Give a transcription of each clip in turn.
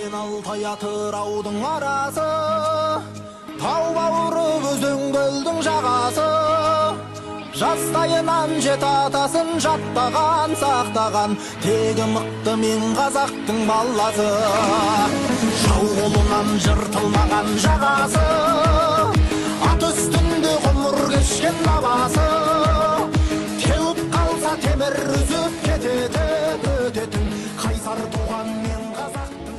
Ен Алтай Атыраудың арасы, тау бауыры өзен көлдің жағасы. Жастайынан жеті атасын жаттаған, сақтаған, тегі мықты мен қазақтың баласы. Жау қолынан жыртылмаған жағасы, ат үстінде ғұмыр кешкен бабасы. Теуіп қалса темір үзіп кететін, өтетін, қайсар туған мен қазақтың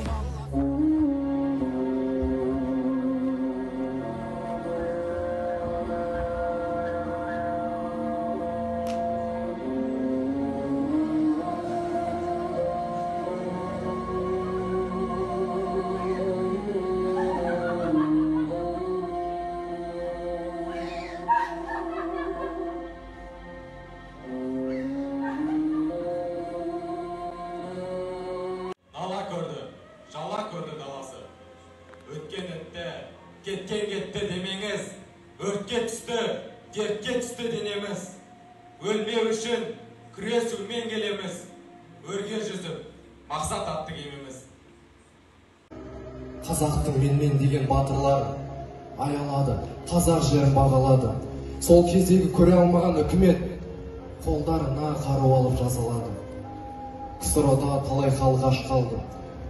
баласы. Өткен өтті, кеткен кетті демеңіз, өртке түсті, дертке түсті денеміз. Өлмеу үшін күресумен келеміз, өрге жүзіп, мақсат атты кемеміз. Қазақтың менмен деген батырлар аялады, қазақ жерін бағалады. Сол кездегі көре алмаған үкімет қолдарына қару алып жазалады. КСРОда талай халық аш қалды.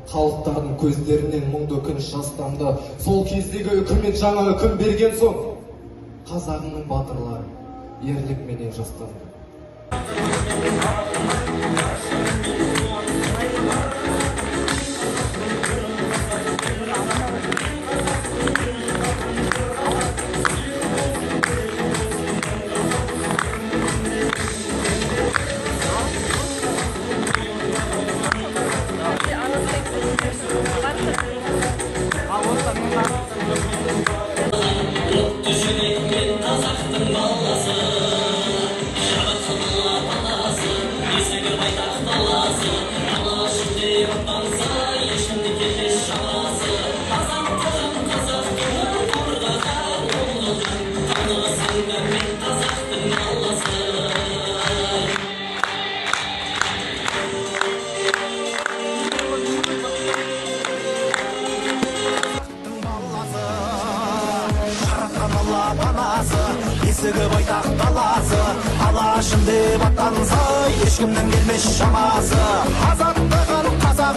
Халықтардың көздерінен мұңды күн жастанды. Сол кездегі үкімет жаңа үкім берген соң, қазағының батырлары ерлікменен жастанды. Есігі байтақ даласы, алашым деп аттанса, ешкімнің келмес шамасы. Азаттығын қазақ